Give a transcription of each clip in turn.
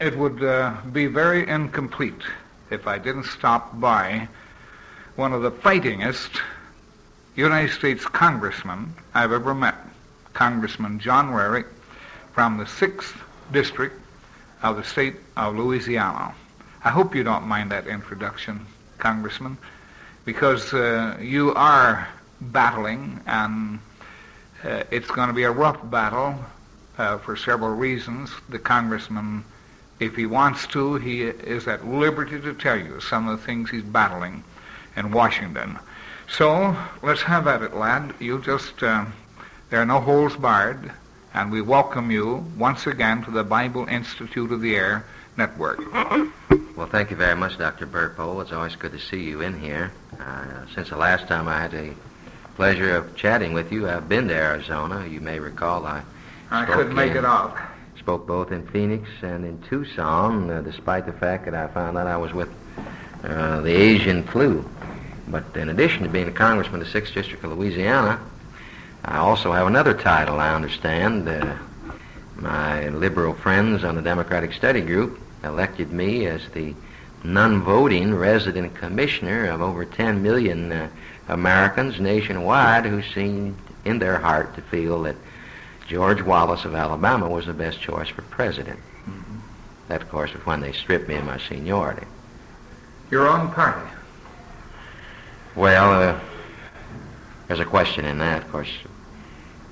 it would be very incomplete if I didn't stop by one of the fightingest United States congressmen I've ever met, Congressman John Rarick from the 6th District of the state of Louisiana. I hope you don't mind that introduction, Congressman, because you are battling, and it's going to be a rough battle for several reasons. The congressman, if he wants to, he is at liberty to tell you some of the things he's battling in Washington. So let's have at it, lad. You just, there are no holds barred, and we welcome you once again to the Bible Institute of the Air Network. Well, thank you very much, Dr. Burpo. It's always good to see you in here. Since the last time I had the pleasure of chatting with you, I've been to Arizona. You may recall I couldn't make it out. Spoke both in Phoenix and in Tucson, despite the fact that I found out I was with the Asian flu. But in addition to being a congressman of the 6th District of Louisiana, I also have another title, I understand. My liberal friends on the Democratic Study Group elected me as the non-voting resident commissioner of over 10 million Americans nationwide who seemed in their heart to feel that George Wallace of Alabama was the best choice for president. Mm-hmm. That, of course, was when they stripped me of my seniority. Your own party? Well, there's a question in that. Of course,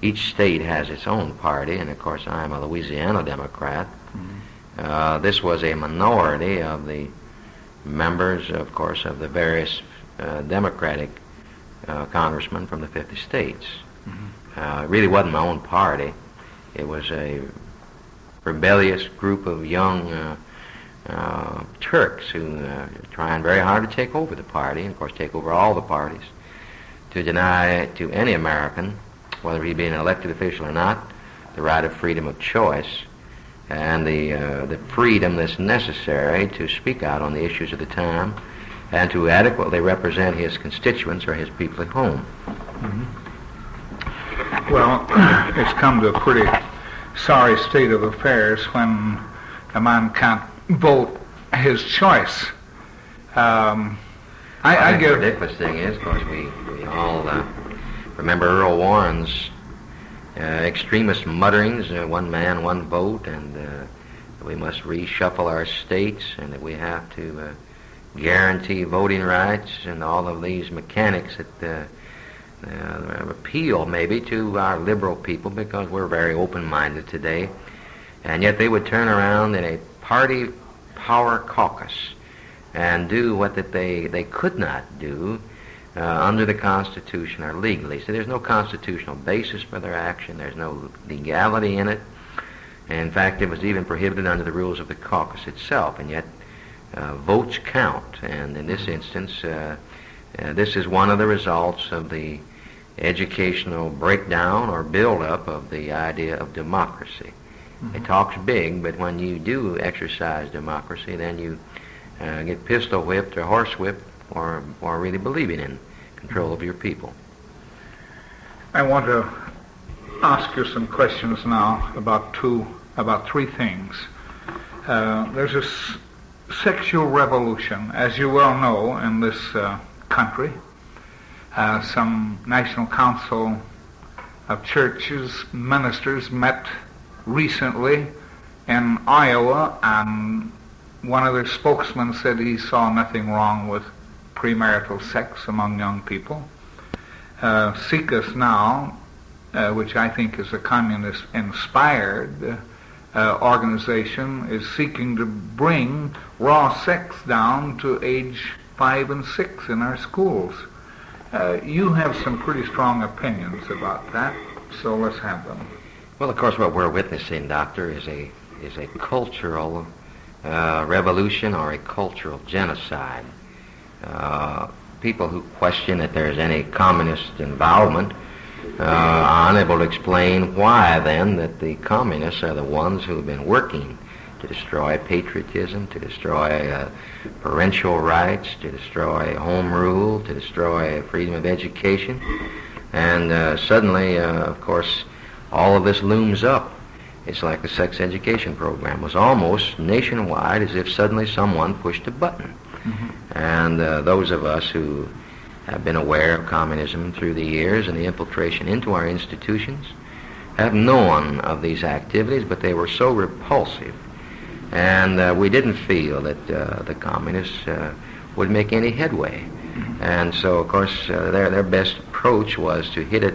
each state has its own party, and of course I'm a Louisiana Democrat. Mm-hmm. This was a minority of the members, of course, of the various Democratic congressmen from the 50 states. Mm-hmm. It really wasn't my own party. It was a rebellious group of young Turks who are trying very hard to take over the party, and of course take over all the parties, to deny to any American, whether he be an elected official or not, the right of freedom of choice and the freedom that's necessary to speak out on the issues of the time and to adequately represent his constituents or his people at home. Mm-hmm. Well, it's come to a pretty sorry state of affairs when a man can't vote his choice. I think the ridiculous thing is, of course, we all remember Earl Warren's extremist mutterings, one man, one vote, and we must reshuffle our states, and that we have to guarantee voting rights, and all of these mechanics that appeal maybe to our liberal people because we're very open-minded today, and yet they would turn around in a party power caucus and do what that they could not do under the Constitution or legally. So there's no constitutional basis for their action. There's no legality in it. And in fact, it was even prohibited under the rules of the caucus itself. And yet, votes count. And in this instance, this is one of the results of the educational breakdown or build-up of the idea of democracy. Mm-hmm. It talks big, but when you do exercise democracy, then you get pistol whipped or horse whipped or really believing in control of your people. I want to ask you some questions now about three things. There's a sexual revolution, as you well know, in this country. Some National Council of Churches ministers met recently in Iowa, and one of their spokesmen said he saw nothing wrong with premarital sex among young people. Seek Us Now, which I think is a communist-inspired organization, is seeking to bring raw sex down to age 5 and 6 in our schools. You have some pretty strong opinions about that, so let's have them. Well, of course, what we're witnessing, Doctor, is a cultural revolution or a cultural genocide. People who question that there's any communist involvement are unable to explain why, then, that the communists are the ones who have been working to destroy patriotism, to destroy parental rights, to destroy home rule, to destroy freedom of education. And suddenly, of course, all of this looms up It's like the sex education program was almost nationwide, as if suddenly someone pushed a button. And those of us who have been aware of communism through the years and the infiltration into our institutions have known of these activities, but they were so repulsive. And we didn't feel that the communists would make any headway. And so, of course, their best approach was to hit it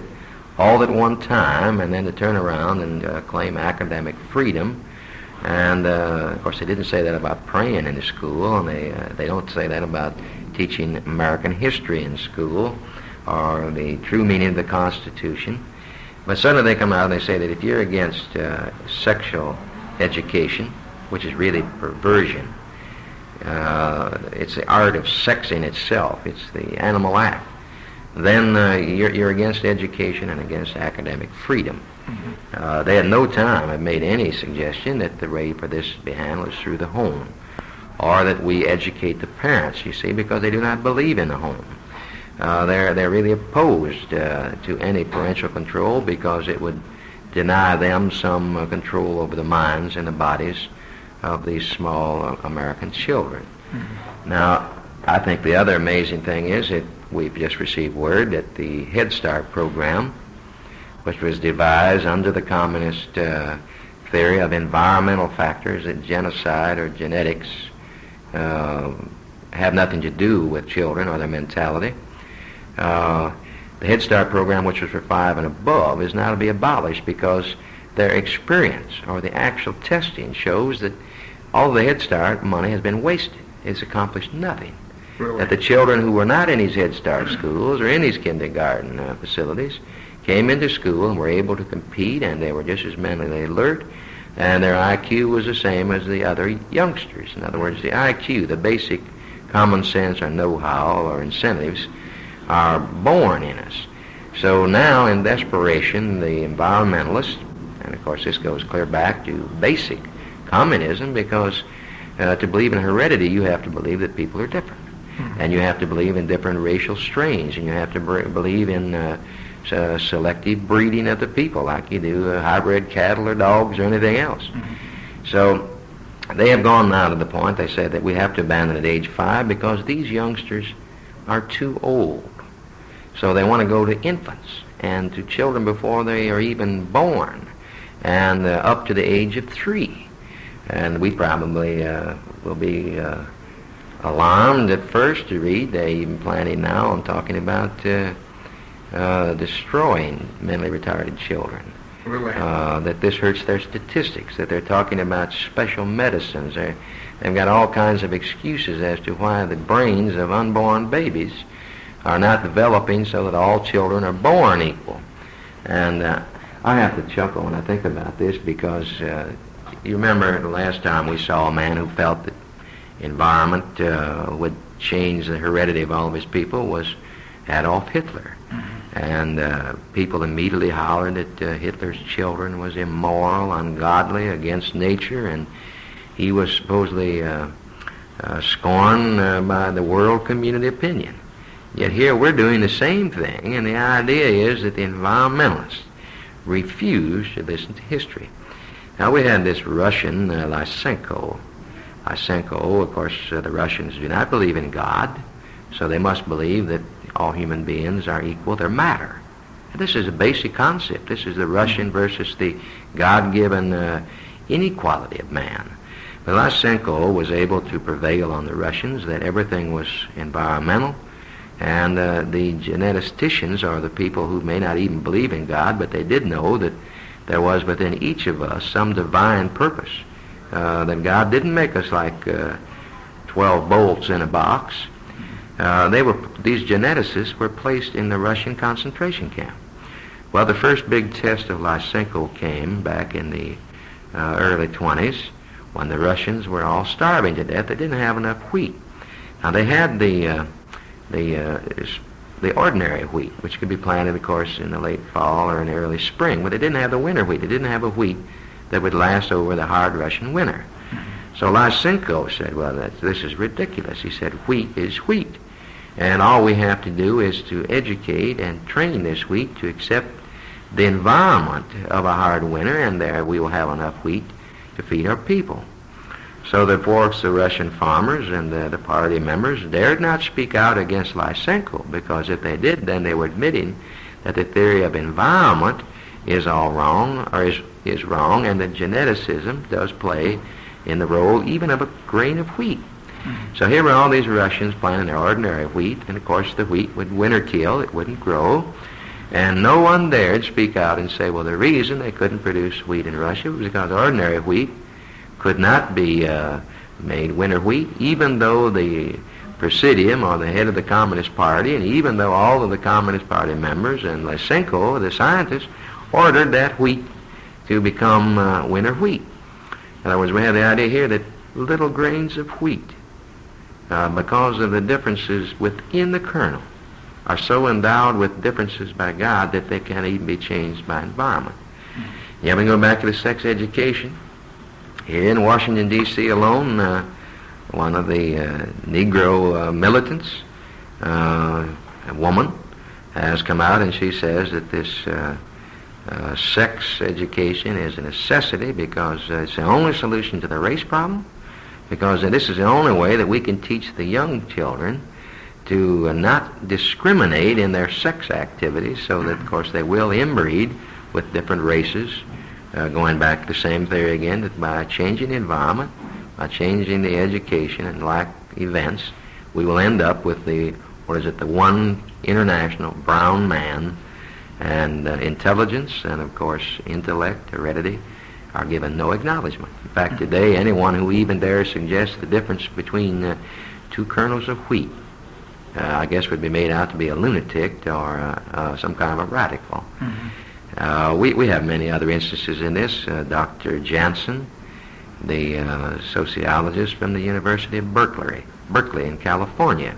all at one time and then to turn around and claim academic freedom. And, of course, they didn't say that about praying in the school, and they don't say that about teaching American history in school or the true meaning of the Constitution. But suddenly they come out and they say that if you're against sexual education, which is really perversion, it's the art of sexing itself, it's the animal act, then you're against education and against academic freedom. They at no time have made any suggestion that the way for this to be handled is through the home, or that we educate the parents, you see, because they do not believe in the home. They're really opposed to any parental control because it would deny them some control over the minds and the bodies of these small American children. Now, I think the other amazing thing is that we've just received word that the Head Start program, which was devised under the communist theory of environmental factors, that genocide or genetics have nothing to do with children or their mentality. The Head Start program, which was for 5 and above, is now to be abolished because their experience or the actual testing shows that all the Head Start money has been wasted. It's accomplished nothing. Really? That the children who were not in these Head Start schools or in these kindergarten facilities came into school and were able to compete, and they were just as mentally alert, and their IQ was the same as the other youngsters. In other words, the IQ, the basic common sense or know-how or incentives, are born in us. So now, in desperation, the environmentalists, and of course this goes clear back to basic communism, because to believe in heredity, you have to believe that people are different. And you have to believe in different racial strains, and you have to believe in selective breeding of the people, like you do hybrid cattle or dogs or anything else. So they have gone now to the point, they said, that we have to abandon at age 5 because these youngsters are too old. So they want to go to infants and to children before they are even born, and up to the age of 3. And we probably will be alarmed at first to read, they're even planning now on talking about destroying mentally retarded children. Really? That this hurts their statistics, that they're talking about special medicines. They've got all kinds of excuses as to why the brains of unborn babies are not developing so that all children are born equal. And I have to chuckle when I think about this because you remember the last time we saw a man who felt that environment would change the heredity of all of his people was Adolf Hitler. And people immediately hollered that Hitler's children was immoral, ungodly, against nature, and he was supposedly scorned by the world community opinion. Yet here we're doing the same thing, and the idea is that the environmentalists refuse to listen to history. Now we had this Russian, Lysenko. Lysenko, of course, the Russians do not believe in God, so they must believe that all human beings are equal, they're matter. And this is a basic concept. This is the Russian versus the God-given inequality of man. But Lysenko was able to prevail on the Russians that everything was environmental, and the geneticians, or the people who may not even believe in God, but they did know that there was within each of us some divine purpose, that God didn't make us like 12 bolts in a box. These geneticists were placed in the Russian concentration camp. Well, the first big test of Lysenko came back in the early 20s when the Russians were all starving to death. They didn't have enough wheat. Now they had the ordinary wheat, which could be planted, of course, in the late fall or in the early spring, but they didn't have the winter wheat. They didn't have a wheat that would last over the hard Russian winter. So Lysenko said, well, this is ridiculous. He said, wheat is wheat. And all we have to do is to educate and train this wheat to accept the environment of a hard winter, and there we will have enough wheat to feed our people. So that forced the Russian farmers and the party members dared not speak out against Lysenko, because if they did, then they were admitting that the theory of environment is all wrong, or is wrong, and that geneticism does play in the role even of a grain of wheat. So here were all these Russians planting their ordinary wheat, and of course the wheat would winter kill, it wouldn't grow, and no one dared speak out and say, well, the reason they couldn't produce wheat in Russia was because ordinary wheat could not be made winter wheat, even though the Presidium, or the head of the Communist Party, and even though all of the Communist Party members and Lysenko, the scientists, ordered that wheat to become winter wheat. In other words, we have the idea here that little grains of wheat, because of the differences within the kernel, are so endowed with differences by God that they can't even be changed by environment. Yeah, we go back to the sex education. Here in Washington, D.C. alone, one of the Negro militants, a woman, has come out and she says that this sex education is a necessity because it's the only solution to the race problem, because this is the only way that we can teach the young children to not discriminate in their sex activities, so that, of course, they will inbreed with different races, going back to the same theory again, that by changing the environment, by changing the education and like events, we will end up with the one international brown man, and intelligence and, of course, intellect, heredity, are given no acknowledgement. In fact, today, anyone who even dares suggest the difference between two kernels of wheat, I guess would be made out to be a lunatic or some kind of a radical. We have many other instances in this. Dr. Jansen, the sociologist from the University of Berkeley in California,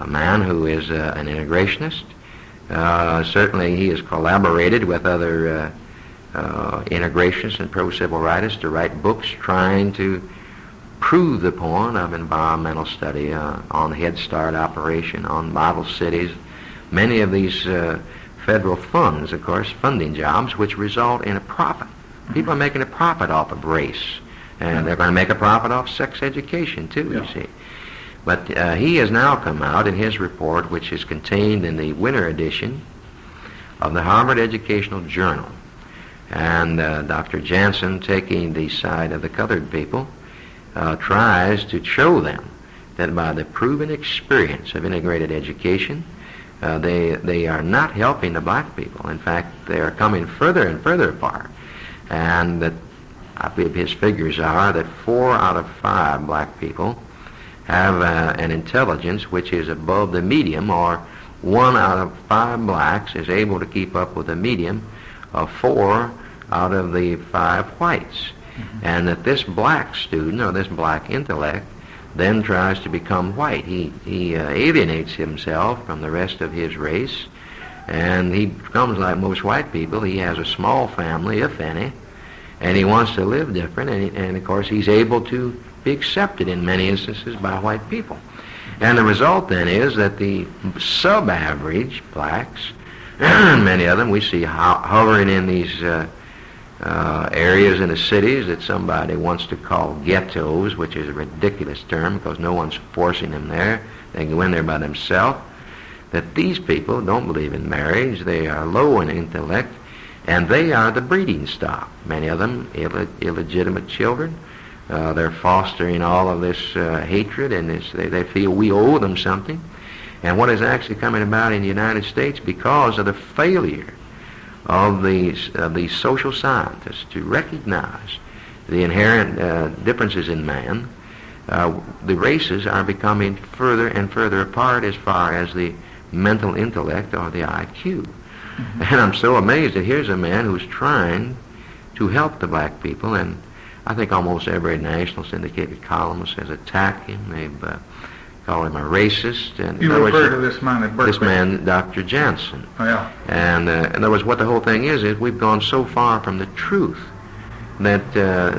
a man who is an integrationist. Certainly he has collaborated with other integrationists and pro-civil rights to write books trying to prove the point of environmental study on Head Start operation, on model cities. Many of these federal funds, of course, funding jobs which result in a profit. People are making a profit off of race, and they're going to make a profit off sex education too, you see. But he has now come out in his report, which is contained in the winter edition of the Harvard Educational Journal. And Dr. Jansen, taking the side of the colored people, tries to show them that by the proven experience of integrated education, they are not helping the black people. In fact, they are coming further and further apart. And that, I believe his figures are that 4 out of 5 black people have an intelligence which is above the medium, or 1 out of 5 blacks is able to keep up with the medium of 4 out of the 5 whites. And that this black student, or this black intellect, then tries to become white. He alienates himself from the rest of his race, and he becomes like most white people. He has a small family, if any, and he wants to live different, and of course he's able to be accepted in many instances by white people. And the result then is that the sub-average blacks, many of them we see hovering in these areas in the cities that somebody wants to call ghettos, which is a ridiculous term because no one's forcing them there. They go in there by themselves. That these people don't believe in marriage. They are low in intellect, and they are the breeding stock. Many of them illegitimate children. They're fostering all of this hatred, and they feel we owe them something. And what is actually coming about in the United States because of the failure of the social scientists to recognize the inherent differences in man, the races are becoming further and further apart as far as the mental intellect or the IQ. And I'm so amazed that here's a man who's trying to help the black people, and I think almost every national syndicated columnist has attacked him. They've called him a racist. And you refer to this man at Berkeley? This man, Dr. Jansen. Oh, yeah. And in other words, what the whole thing is we've gone so far from the truth that